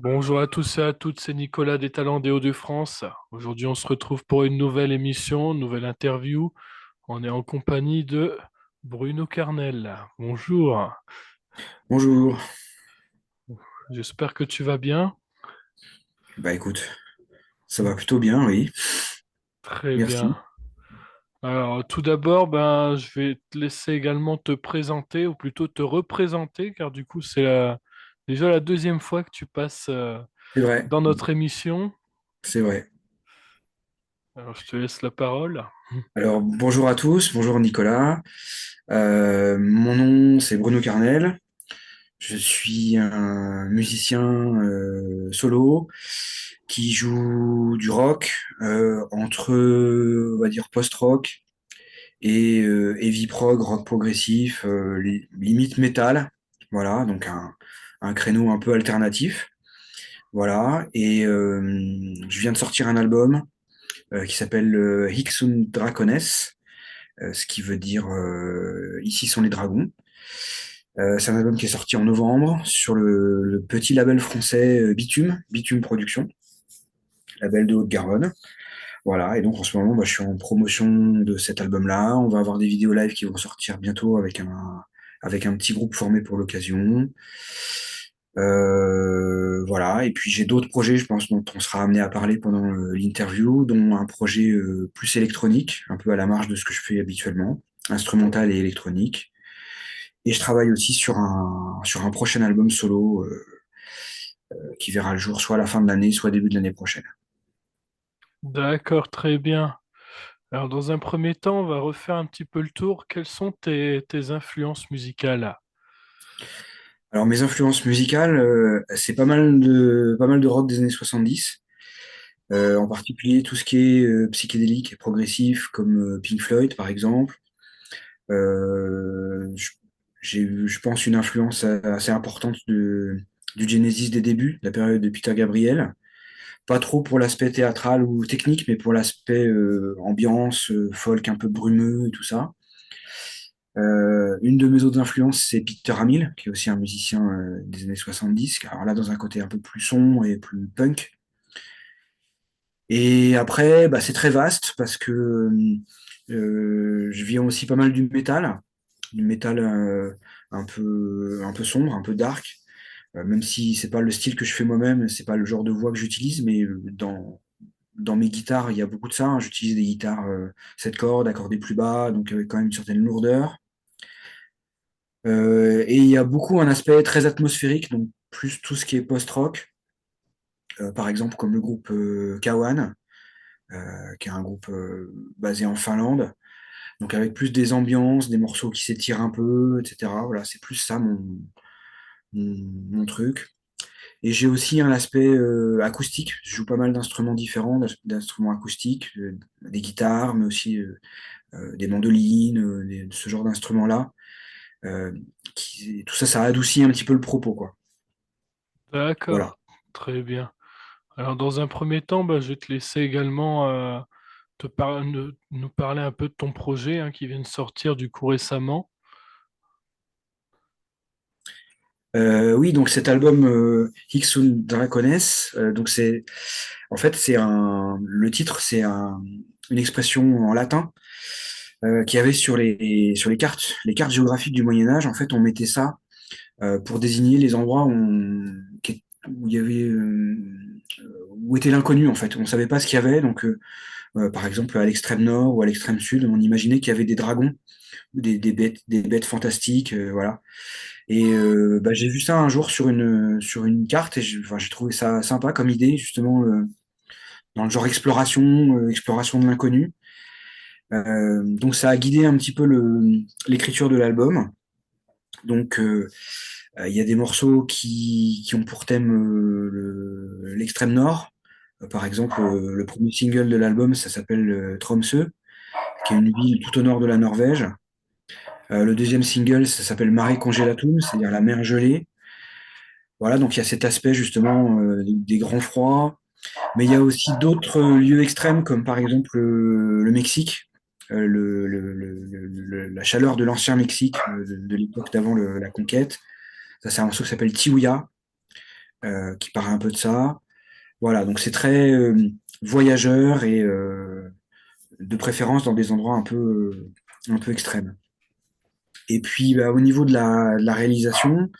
Bonjour à tous et à toutes, c'est Nicolas des Talents des Hauts-de-France. Aujourd'hui, on se retrouve pour une nouvelle émission, une nouvelle interview. On est en compagnie de Bruno Carnel. Bonjour, Bonjour. j'espère que tu vas bien. Bah écoute, ça va plutôt bien, oui. Très bien. Merci. Alors, tout d'abord, je vais te laisser également te présenter, ou plutôt te représenter, car du coup, déjà la deuxième fois que tu passes C'est vrai, dans notre émission. c'est vrai. Alors, je te laisse la parole. Alors bonjour à tous, bonjour Nicolas. Mon nom c'est Bruno Carnel. Je suis un musicien solo qui joue du rock entre, on va dire, post-rock et heavy prog, rock progressif, limite métal. Voilà, donc un créneau un peu alternatif. Voilà, et je viens de sortir un album qui s'appelle Hixun Dracones, ce qui veut dire Ici sont les dragons. C'est un album qui est sorti en novembre sur le petit label français Bitume Productions, label de Haute-Garonne. Voilà, et donc en ce moment, je suis en promotion de cet album-là. On va avoir des vidéos live qui vont sortir bientôt avec un petit groupe formé pour l'occasion. Voilà, et puis j'ai d'autres projets, je pense, dont on sera amené à parler pendant l'interview, dont un projet plus électronique, un peu à la marge de ce que je fais habituellement, instrumental et électronique. Et je travaille aussi sur un prochain album solo qui verra le jour soit à la fin de l'année, soit début de l'année prochaine. D'accord, très bien. Alors, dans un premier temps, on va refaire un petit peu le tour. Quelles sont tes influences musicales? Alors mes influences musicales, c'est pas mal de rock des années 70, en particulier tout ce qui est psychédélique et progressif, comme Pink Floyd par exemple. Euh, je- j'ai eu, je pense, une influence assez importante du Genesis des débuts, de la période de Peter Gabriel. Pas trop pour l'aspect théâtral ou technique, mais pour l'aspect ambiance, folk un peu brumeux et tout ça. Une de mes autres influences, c'est Peter Hamill, qui est aussi un musicien des années 70, alors là, dans un côté un peu plus sombre et plus punk. Et après, c'est très vaste parce que je viens aussi pas mal du métal un peu sombre, un peu dark, même si c'est pas le style que je fais moi-même, c'est pas le genre de voix que j'utilise, mais dans mes guitares, il y a beaucoup de ça, hein. J'utilise des guitares 7 cordes, accordées plus bas, donc avec quand même une certaine lourdeur. Et il y a beaucoup un aspect très atmosphérique, donc plus tout ce qui est post-rock, par exemple comme le groupe Kawan, qui est un groupe basé en Finlande, donc avec plus des ambiances, des morceaux qui s'étirent un peu, etc. Voilà, c'est plus ça mon truc. Et j'ai aussi un aspect acoustique. Je joue pas mal d'instruments différents, d'instruments acoustiques, des guitares, mais aussi des mandolines, ce genre d'instruments-là. Euh, tout ça, ça adoucit un petit peu le propos, quoi. Voilà. D'accord, très bien. Alors, dans un premier temps, je vais te laisser également nous parler un peu de ton projet qui vient de sortir du coup récemment. Oui, donc cet album Hixun Dracones, donc en fait, le titre, une expression en latin qu'il y avait sur les cartes géographiques du Moyen Âge. En fait, on mettait ça pour désigner les endroits où il y avait, où était l'inconnu, en fait. On savait pas ce qu'il y avait, donc par exemple à l'extrême nord ou à l'extrême sud, on imaginait qu'il y avait des dragons, des bêtes fantastiques, voilà. Et j'ai vu ça un jour sur une carte et j'ai trouvé ça sympa comme idée, justement, dans le genre exploration, exploration de l'inconnu. Donc ça a guidé un petit peu l'écriture de l'album. Donc il y a des morceaux qui ont pour thème l'extrême nord. Par exemple, le premier single de l'album, ça s'appelle Tromsø, qui est une ville tout au nord de la Norvège. Le deuxième single, ça s'appelle Mare Congelatum, c'est-à-dire la mer gelée. Voilà, donc il y a cet aspect justement des grands froids, mais il y a aussi d'autres lieux extrêmes, comme par exemple le Mexique, la chaleur de l'ancien Mexique, de l'époque d'avant la conquête. Ça, c'est un morceau qui s'appelle Tiouya. qui parle un peu de ça. Voilà, donc c'est très voyageur et de préférence dans des endroits un peu extrêmes. Et puis bah, au niveau de la réalisation,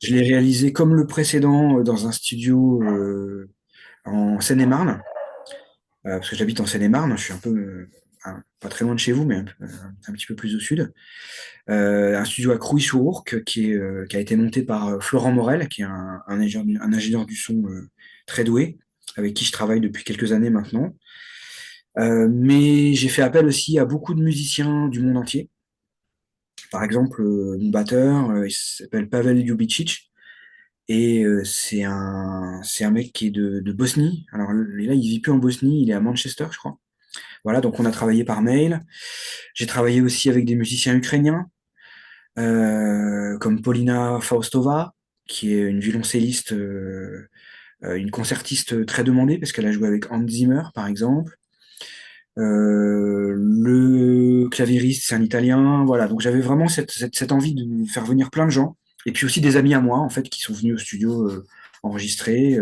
je l'ai réalisé comme le précédent dans un studio en Seine-et-Marne, parce que j'habite en Seine-et-Marne, je suis un peu, pas très loin de chez vous, mais un petit peu plus au sud. Un studio à Crouy-sur-Ourcq qui a été monté par Florent Morel, qui est un ingénieur du son très doué, avec qui je travaille depuis quelques années maintenant. Mais j'ai fait appel aussi à beaucoup de musiciens du monde entier. Par exemple, mon batteur, il s'appelle Pavel Ljubicic, et c'est un mec qui est de Bosnie. Alors là, il vit plus en Bosnie, il est à Manchester, je crois. Voilà, donc on a travaillé par mail. J'ai travaillé aussi avec des musiciens ukrainiens, comme Polina Faustova, qui est une violoncelliste, une concertiste très demandée, parce qu'elle a joué avec Hans Zimmer, par exemple. Le claviériste, c'est un Italien. Voilà, donc j'avais vraiment cette envie de faire venir plein de gens. Et puis aussi des amis à moi, en fait, qui sont venus au studio enregistrer.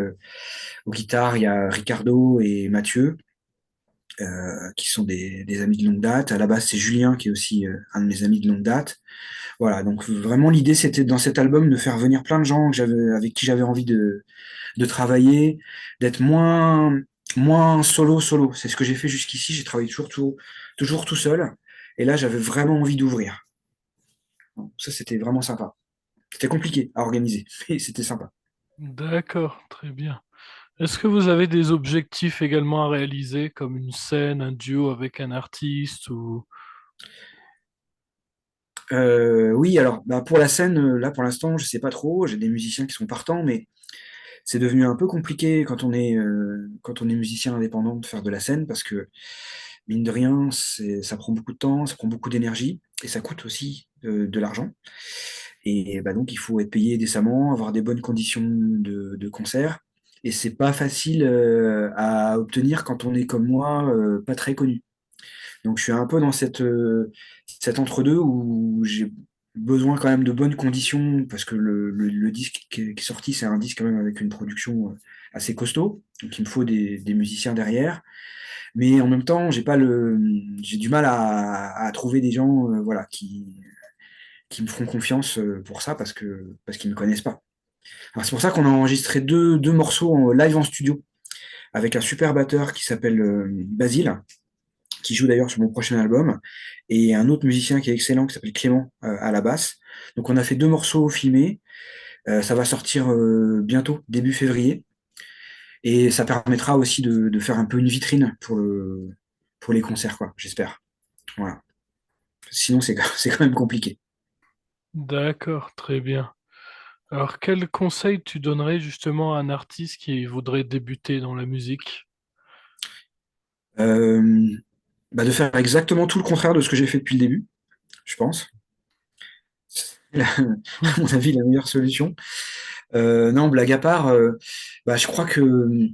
Aux guitares, il y a Ricardo et Mathieu, qui sont des amis de longue date. À la base, c'est Julien, qui est aussi un de mes amis de longue date. Voilà, donc vraiment l'idée c'était dans cet album de faire venir plein de gens avec qui j'avais envie de travailler, d'être moins solo. C'est ce que j'ai fait jusqu'ici, j'ai travaillé toujours tout seul. Et là, j'avais vraiment envie d'ouvrir. Ça, c'était vraiment sympa. C'était compliqué à organiser, mais c'était sympa. D'accord, très bien. Est-ce que vous avez des objectifs également à réaliser, comme une scène, un duo avec un artiste ou... Oui, alors bah, pour la scène, là pour l'instant, je sais pas trop. J'ai des musiciens qui sont partants, mais c'est devenu un peu compliqué quand on est musicien indépendant de faire de la scène parce que mine de rien, ça prend beaucoup de temps, ça prend beaucoup d'énergie et ça coûte aussi de l'argent. Et bah donc il faut être payé décemment, avoir des bonnes conditions de concert. Et c'est pas facile à obtenir quand on est comme moi, pas très connu. Donc je suis un peu dans cet entre-deux où j'ai besoin quand même de bonnes conditions parce que le disque qui est sorti, c'est un disque quand même avec une production assez costaud. Donc il me faut des musiciens derrière. Mais en même temps, j'ai du mal à trouver des gens voilà, qui me feront confiance pour ça parce qu'ils me connaissent pas. Alors c'est pour ça qu'on a enregistré deux morceaux en live en studio avec un super batteur qui s'appelle Basile, qui joue d'ailleurs sur mon prochain album, et un autre musicien qui est excellent qui s'appelle Clément à la basse. Donc on a fait deux morceaux filmés. Ça va sortir bientôt, début février, et ça permettra aussi de faire un peu une vitrine pour les concerts, quoi, j'espère. Voilà. Sinon, c'est quand même compliqué. D'accord, très bien. Alors, quel conseil tu donnerais justement à un artiste qui voudrait débuter dans la musique? Euh, Bah, de faire exactement tout le contraire de ce que j'ai fait depuis le début, je pense. C'est à mon avis, la meilleure solution. Non, blague à part, bah, je crois que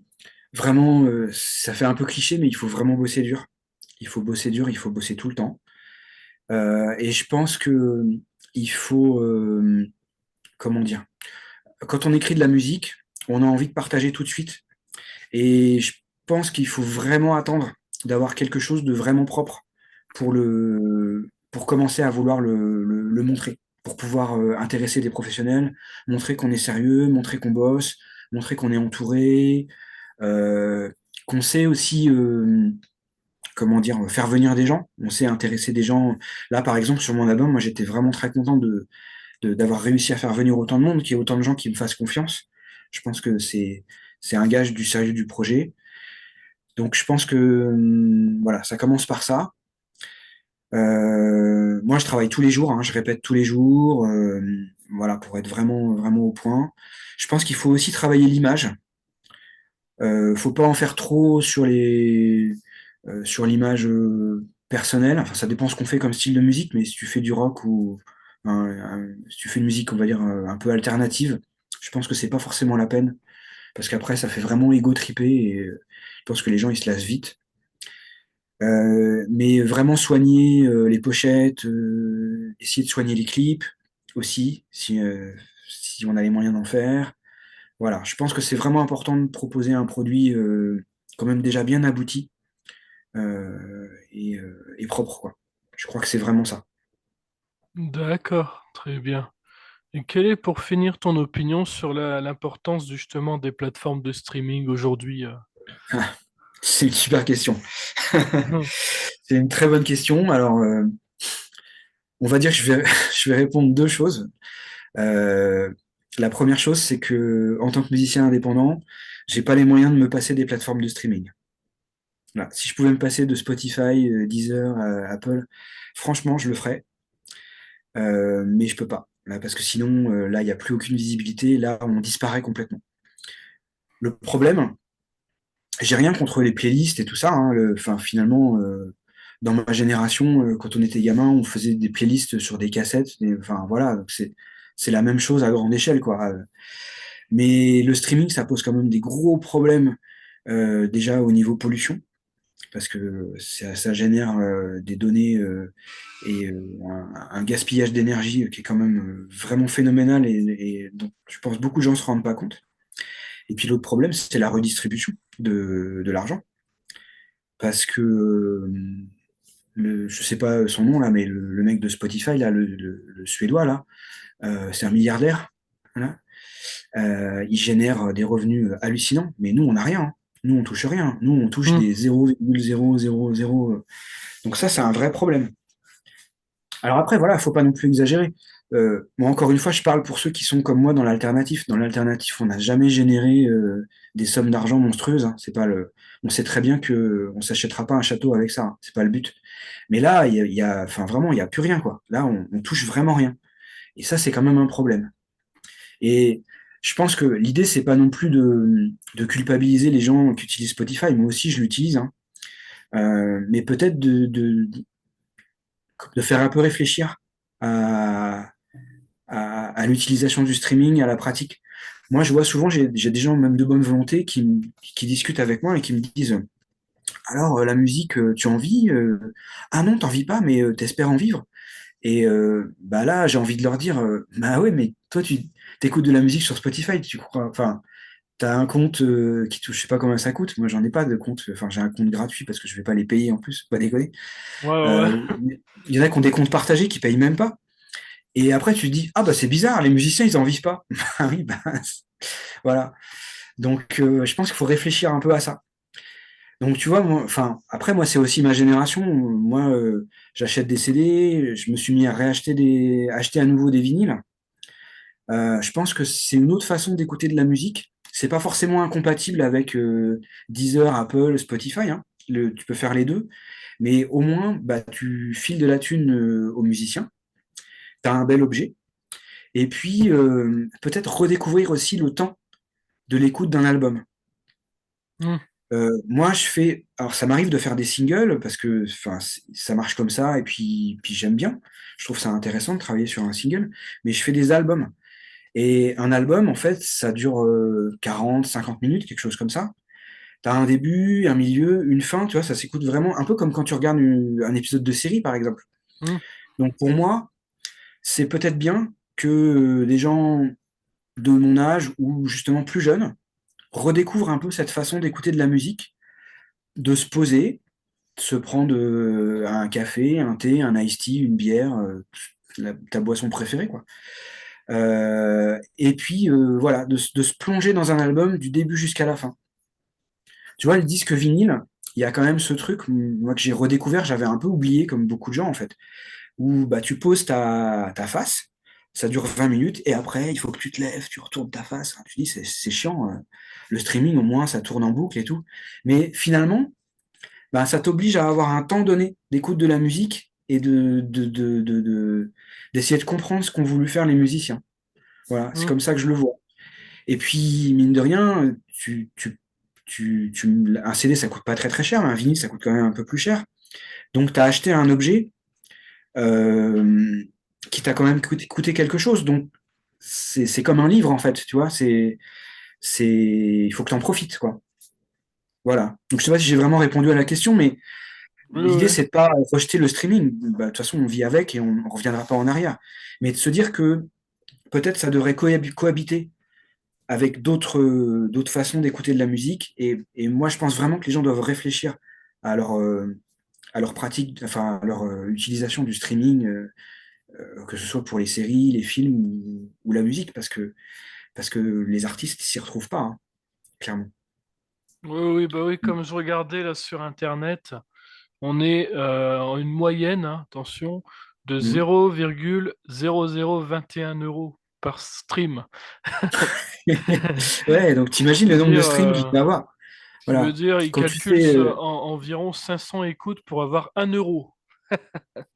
vraiment, ça fait un peu cliché, mais il faut vraiment bosser dur. Il faut bosser dur, il faut bosser tout le temps. Et je pense que il faut, comment dire, quand on écrit de la musique, on a envie de partager tout de suite. Et je pense qu'il faut vraiment attendre d'avoir quelque chose de vraiment propre pour commencer à vouloir le montrer, pour pouvoir intéresser des professionnels, montrer qu'on est sérieux, montrer qu'on bosse, montrer qu'on est entouré, euh, qu'on sait aussi, comment dire, faire venir des gens, on sait intéresser des gens. Là, par exemple, sur mon album, moi, j'étais vraiment très content d'avoir réussi à faire venir autant de monde, qu'il y ait autant de gens qui me fassent confiance. Je pense que c'est un gage du sérieux du projet. Donc je pense que voilà, ça commence par ça. Moi, je travaille tous les jours, hein, je répète tous les jours, voilà, pour être vraiment au point. Je pense qu'il faut aussi travailler l'image. Faut pas en faire trop sur l'image personnelle. Enfin, ça dépend ce qu'on fait comme style de musique, mais si tu fais du rock ou si tu fais une musique, on va dire un peu alternative, je pense que c'est pas forcément la peine parce qu'après, ça fait vraiment ego tripper et je pense que les gens ils se lassent vite. Mais vraiment soigner les pochettes, essayer de soigner les clips aussi, si on a les moyens d'en faire. Voilà, je pense que c'est vraiment important de proposer un produit quand même déjà bien abouti et propre, quoi. Je crois que c'est vraiment ça. D'accord, très bien. Et quelle est, pour finir, ton opinion sur l'importance justement des plateformes de streaming aujourd'hui? Ah, c'est une super question. Mhm. C'est une très bonne question. Alors, on va dire que je vais répondre deux choses. Euh, la première chose, c'est que en tant que musicien indépendant, j'ai pas les moyens de me passer des plateformes de streaming. Voilà. Si je pouvais me passer de Spotify, Deezer, Apple, franchement, je le ferais. Mais je peux pas. Là, parce que sinon, là, il n'y a plus aucune visibilité. Là, on disparaît complètement. Le problème, j'ai rien contre les playlists et tout ça, hein. Enfin, finalement, dans ma génération, quand on était gamin, on faisait des playlists sur des cassettes. Enfin, voilà, donc c'est la même chose à grande échelle, quoi. Mais le streaming, ça pose quand même des gros problèmes, déjà au niveau pollution, parce que ça génère des données et un gaspillage d'énergie qui est quand même vraiment phénoménal et dont je pense beaucoup de gens ne se rendent pas compte. Et puis l'autre problème, c'est la redistribution de l'argent. Parce que je sais pas son nom là, mais le mec de Spotify, là, le Suédois, là, c'est un milliardaire. Voilà. Il génère des revenus hallucinants, mais nous, on n'a rien, hein. Nous, on touche rien. Nous, on touche Mhm. des 0,000. Donc ça, c'est un vrai problème. Alors après, voilà, faut pas non plus exagérer. Moi, encore une fois, je parle pour ceux qui sont comme moi dans l'alternatif. Dans l'alternatif, on n'a jamais généré des sommes d'argent monstrueuses, hein. C'est pas le... On sait très bien que on s'achètera pas un château avec ça, hein. C'est pas le but. Mais là, enfin, vraiment, il y a plus rien, quoi. Là, on touche vraiment rien. Et ça, c'est quand même un problème. Et je pense que l'idée, c'est pas non plus de culpabiliser les gens qui utilisent Spotify. Moi aussi, je l'utilise, hein. Mais peut-être de faire un peu réfléchir à, à l'utilisation du streaming, à la pratique. Moi, je vois souvent, j'ai des gens même de bonne volonté qui discutent avec moi et qui me disent, alors la musique, tu en vis? Ah non, t'en vis pas, mais t'espères en vivre. Et bah là, j'ai envie de leur dire, bah ouais, mais toi, tu t'écoutes de la musique sur Spotify, tu crois, enfin, t'as un compte qui touche, je sais pas combien ça coûte. Moi, j'en ai pas de compte, enfin, j'ai un compte gratuit parce que je vais pas les payer en plus, pas déconner. Ouais, ouais, ouais. Euh, il y en a qui ont des comptes partagés qui payent même pas. Et après, tu te dis, ah bah c'est bizarre, les musiciens, ils en vivent pas. Ah oui, bah, voilà. Donc, je pense qu'il faut réfléchir un peu à ça. Donc, tu vois, moi, enfin, après, moi, c'est aussi ma génération. Moi, j'achète des CD, je me suis mis à acheter à nouveau des vinyles. Je pense que c'est une autre façon d'écouter de la musique. C'est pas forcément incompatible avec Deezer, Apple, Spotify, hein. Tu peux faire les deux. Mais au moins, bah, tu files de la thune aux musiciens. Tu as un bel objet. Et puis, peut-être redécouvrir aussi le temps de l'écoute d'un album. Mhm. Moi, alors ça m'arrive de faire des singles parce que, enfin, ça marche comme ça et puis j'aime bien. Je trouve ça intéressant de travailler sur un single, mais je fais des albums. Et un album, en fait, ça dure 40, 50 minutes, quelque chose comme ça. T'as un début, un milieu, une fin, tu vois, ça s'écoute vraiment un peu comme quand tu regardes un épisode de série, par exemple. Mhm. Donc pour moi, c'est peut-être bien que des gens de mon âge ou justement plus jeunes redécouvrent un peu cette façon d'écouter de la musique, de se poser, de se prendre un café, un thé, un iced tea, une bière, ta boisson préférée, quoi. Et puis voilà, de se plonger dans un album du début jusqu'à la fin. Tu vois, le disque vinyle, il y a quand même ce truc, moi que j'ai redécouvert, j'avais un peu oublié, comme beaucoup de gens en fait, où bah, tu poses ta face, ça dure 20 minutes, et après, il faut que tu te lèves, tu retournes ta face. Tu dis, c'est chiant, le streaming, au moins, ça tourne en boucle et tout. Mais finalement, bah, ça t'oblige à avoir un temps donné d'écoute de la musique et d'essayer de comprendre ce qu'ont voulu faire les musiciens. Voilà, c'est Mhm. comme ça que je le vois. Et puis, mine de rien, un CD, ça coûte pas très très cher, mais un vinyle, ça coûte quand même un peu plus cher. Donc, tu as acheté un objet euh, qui t'a quand même coûté quelque chose. Donc, c'est comme un livre, en fait, tu vois. Il faut que tu en profites, quoi. Voilà. Donc, je sais pas si j'ai vraiment répondu à la question, mais Ouais, l'idée, ouais. c'est de pas rejeter le streaming. Bah, de toute façon, on vit avec et on ne reviendra pas en arrière. Mais de se dire que peut-être ça devrait cohabiter avec d'autres façons d'écouter de la musique. Et moi, je pense vraiment que les gens doivent réfléchir à à leur pratique, enfin, à leur utilisation du streaming, que ce soit pour les séries, les films ou la musique, parce que les artistes s'y retrouvent pas, hein, clairement. Oui, oui, bah oui, comme je regardais là sur Internet, on est en une moyenne, hein, attention, de Mhm. 0,0021 € par stream. Ouais, donc t'imagines Tu veux le nombre de dire, streams qu'il peut y avoir. tu veux Voilà. dire, ils Quand tu calculent fais, environ 500 écoutes pour avoir 1 euro.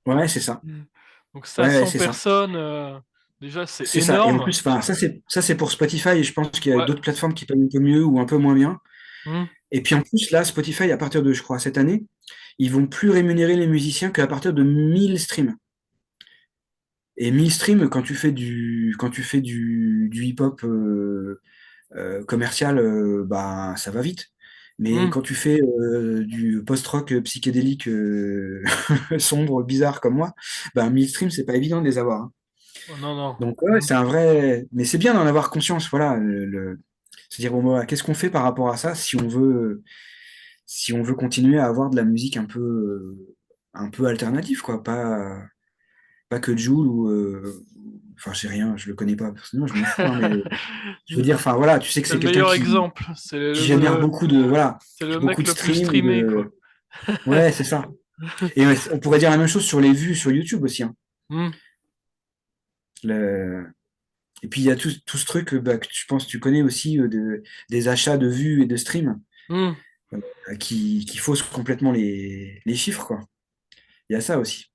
ouais, c'est ça. Mm. Donc Ouais, ouais, 500 c'est ça. personnes, déjà c'est C'est ça. Et en énorme. plus, enfin, ça c'est pour Spotify. Et je pense qu'il y a Ouais. d'autres plateformes qui payent un peu mieux ou un peu moins bien. Mm. Et puis en plus, là, Spotify, à partir de, je crois, cette année, ils vont plus rémunérer les musiciens qu'à partir de 1000 streams. Et 1000 streams, quand tu fais du hip-hop commercial, bah, ça va vite. Mais Mm. quand tu fais du post-rock psychédélique sombre, bizarre comme moi, bah, 1000 streams, c'est pas évident de les avoir, hein. Oh, non, non. Donc ouais, Mm. c'est un vrai. Mais c'est bien d'en avoir conscience, voilà. C'est-à-dire, bon, bah, qu'est-ce qu'on fait par rapport à ça si on veut continuer à avoir de la musique un peu alternative, quoi, pas que Jul ou enfin, je sais rien, je le connais pas personnellement, je m'en fous, hein, mais je veux dire, enfin voilà, tu sais que C'est c'est le quelqu'un meilleur exemple. C'est qui génère beaucoup de, voilà, c'est le beaucoup mec de le plus streams et streamé, quoi. de, ouais, c'est ça. Et ouais, on pourrait dire la même chose sur les vues sur YouTube aussi, hein. Mm. Le- Et puis il y a tout ce truc bah, que je pense que tu connais aussi des achats de vues et de streams Mm. qui faussent complètement les chiffres, quoi. Il y a ça aussi.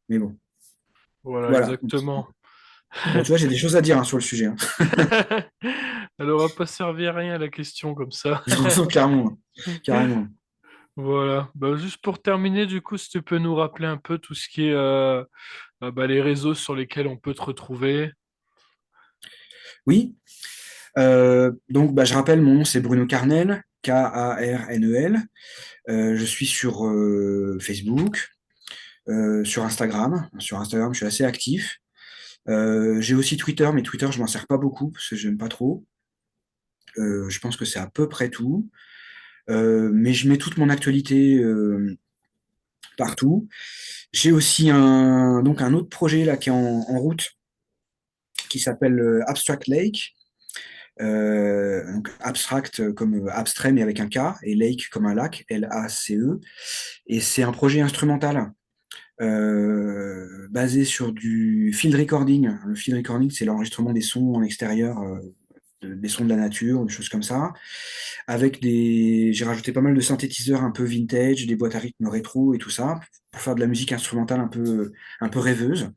Mais bon, Voilà, voilà. exactement. Bon, tu vois, j'ai des choses à dire, hein, sur le sujet, hein. Elle aura pas servi à rien la question comme ça. Je ressens clairement, hein. Carrément. Voilà. Bah, juste pour terminer, du coup, si tu peux nous rappeler un peu tout ce qui est bah, les réseaux sur lesquels on peut te retrouver. Oui, donc bah, je rappelle, mon nom c'est Bruno Carnel, Karnel. Je suis sur Facebook, sur Instagram. Sur Instagram, je suis assez actif. J'ai aussi Twitter, mais Twitter, je m'en sers pas beaucoup parce que j'aime pas trop. Je pense que c'est à peu près tout. Mais je mets toute mon actualité partout. J'ai aussi donc un autre projet là qui est en route qui s'appelle Abstract Lake. Donc abstract comme abstrait mais avec un K et lake comme un lac, L-A-C-E. Et c'est un projet instrumental basé sur du field recording. Le field recording, c'est l'enregistrement des sons en extérieur, des sons de la nature, des choses comme ça. J'ai rajouté pas mal de synthétiseurs un peu vintage, des boîtes à rythme rétro et tout ça, pour faire de la musique instrumentale un peu rêveuse.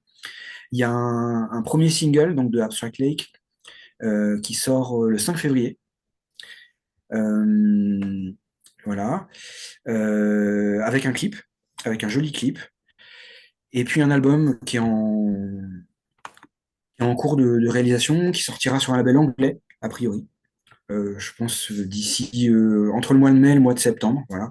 Il y a un premier single donc de Abstract Lake qui sort le 5 février. Euh, voilà. Avec un clip, avec un joli clip. Et puis un album qui est en cours de réalisation, qui sortira sur un label anglais, a priori. Je pense d'ici entre le mois de mai et le mois de septembre. Voilà.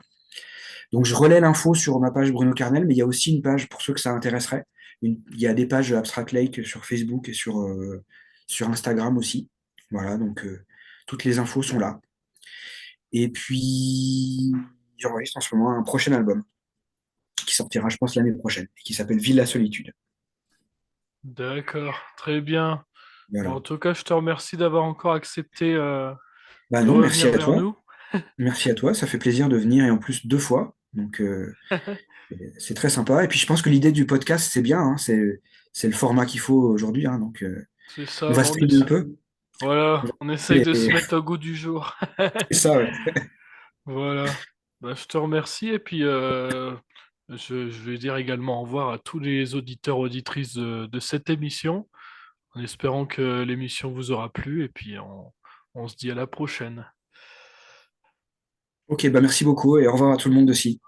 Donc je relais l'info sur ma page Bruno Carnel, mais il y a aussi une page pour ceux que ça intéresserait. Il y a des pages Abstract Lake sur Facebook et sur Instagram aussi. Voilà, donc toutes les infos sont là. Et puis j'enregistre en ce moment un prochain album qui sortira, je pense, l'année prochaine, et qui s'appelle Villa Solitude. D'accord, très bien. Bon, en Voilà. tout cas, je te remercie d'avoir encore accepté Bah de non, merci revenir à vers toi. nous. Merci à toi. Ça fait plaisir de venir et en plus deux fois. Donc c'est très sympa. Et puis je pense que l'idée du podcast, c'est bien, hein. C'est le format qu'il faut aujourd'hui, hein. Donc C'est on ça, va bon, streamer un peu. On voilà, va on essaye streamer de se les- mettre au goût du jour. C'est ça, ouais. Voilà. Bah, je te remercie et puis je vais dire également au revoir à tous les auditeurs auditrices de cette émission, en espérant que l'émission vous aura plu et puis on se dit à la prochaine. Ok, bah merci beaucoup et au revoir à tout le monde aussi.